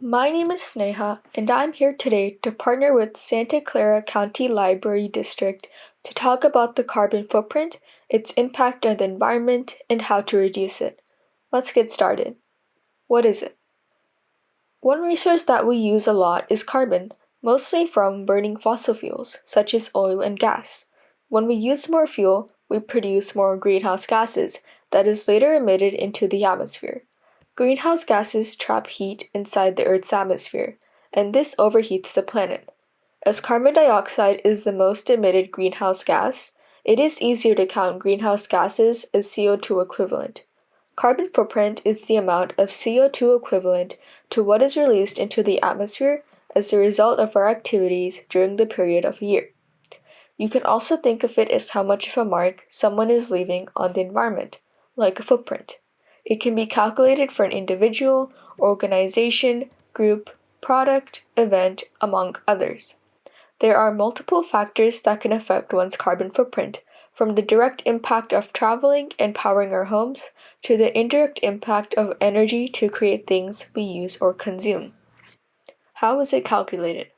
My name is Sneha, and I'm here today to partner with Santa Clara County Library District to talk about the carbon footprint, its impact on the environment, and how to reduce it. Let's get started. What is it? One resource that we use a lot is carbon, mostly from burning fossil fuels, such as oil and gas. When we use more fuel, we produce more greenhouse gases that is later emitted into the atmosphere. Greenhouse gases trap heat inside the Earth's atmosphere, and this overheats the planet. As carbon dioxide is the most emitted greenhouse gas, it is easier to count greenhouse gases as CO2 equivalent. Carbon footprint is the amount of CO2 equivalent to what is released into the atmosphere as a result of our activities during the period of a year. You can also think of it as how much of a mark someone is leaving on the environment, like a footprint. It can be calculated for an individual, organization, group, product, event, among others. There are multiple factors that can affect one's carbon footprint, from the direct impact of traveling and powering our homes to the indirect impact of energy to create things we use or consume. How is it calculated?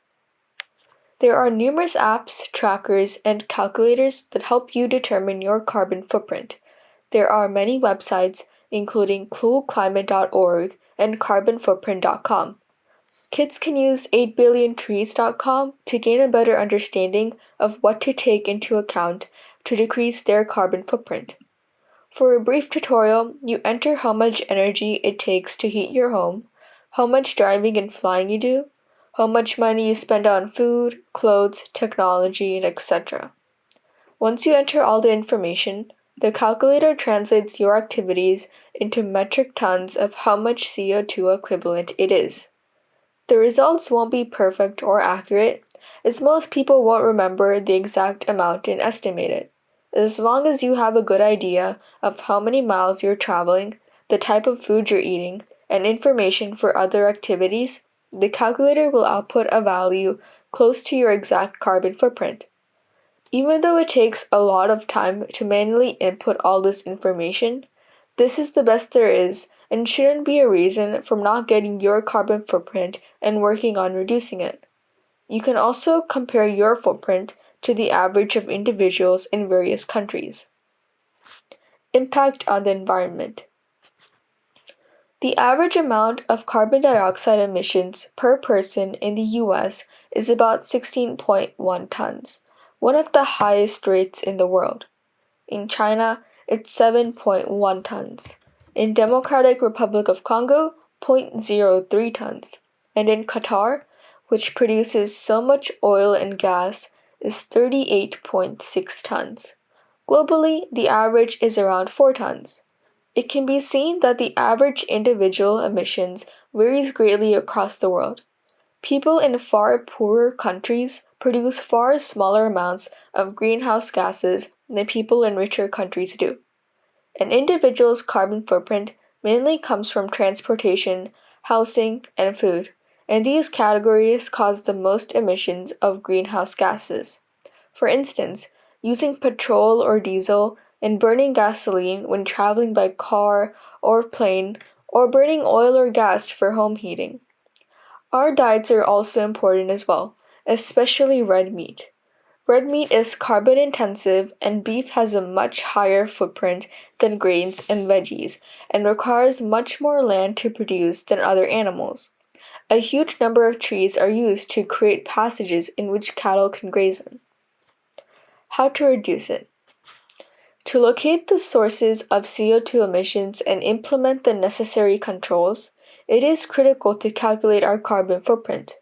There are numerous apps, trackers, and calculators that help you determine your carbon footprint. There are many websites, including coolclimate.org and carbonfootprint.com. Kids can use 8billiontrees.com to gain a better understanding of what to take into account to decrease their carbon footprint. For a brief tutorial, you enter how much energy it takes to heat your home, how much driving and flying you do, how much money you spend on food, clothes, technology, and etc. Once you enter all the information, the calculator translates your activities into metric tons of how much CO2 equivalent it is. The results won't be perfect or accurate, as most people won't remember the exact amount and estimate it. As long as you have a good idea of how many miles you're traveling, the type of food you're eating, and information for other activities, the calculator will output a value close to your exact carbon footprint. Even though it takes a lot of time to manually input all this information, this is the best there is and shouldn't be a reason for not getting your carbon footprint and working on reducing it. You can also compare your footprint to the average of individuals in various countries. Impact on the environment. The average amount of carbon dioxide emissions per person in the US is about 16.1 tons, one of the highest rates in the world. In China, it's 7.1 tons. In Democratic Republic of Congo, 0.03 tons. And in Qatar, which produces so much oil and gas, is 38.6 tons. Globally, the average is around 4 tons. It can be seen that the average individual emissions varies greatly across the world. People in far poorer countries produce far smaller amounts of greenhouse gases than people in richer countries do. An individual's carbon footprint mainly comes from transportation, housing, and food, and these categories cause the most emissions of greenhouse gases. For instance, using petrol or diesel and burning gasoline when traveling by car or plane, or burning oil or gas for home heating. Our diets are also important as well, especially red meat. Red meat is carbon intensive and beef has a much higher footprint than grains and veggies and requires much more land to produce than other animals. A huge number of trees are used to create passages in which cattle can graze in. How to reduce it? To locate the sources of CO2 emissions and implement the necessary controls, it is critical to calculate our carbon footprint.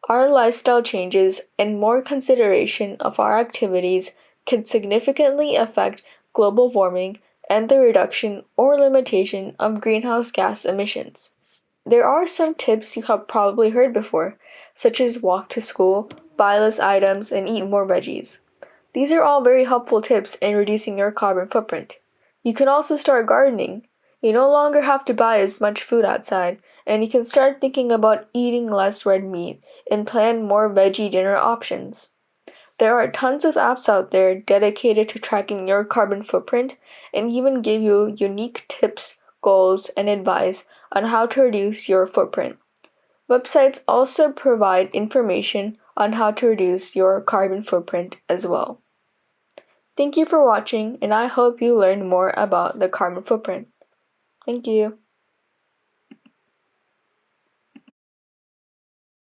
Our lifestyle changes and more consideration of our activities can significantly affect global warming and the reduction or limitation of greenhouse gas emissions. There are some tips you have probably heard before, such as walk to school, buy less items, and eat more veggies. These are all very helpful tips in reducing your carbon footprint. You can also start gardening. You no longer have to buy as much food outside, and you can start thinking about eating less red meat and plan more veggie dinner options. There are tons of apps out there dedicated to tracking your carbon footprint and even give you unique tips, goals, and advice on how to reduce your footprint. Websites also provide information on how to reduce your carbon footprint as well. Thank you for watching, and I hope you learned more about the carbon footprint. Thank you.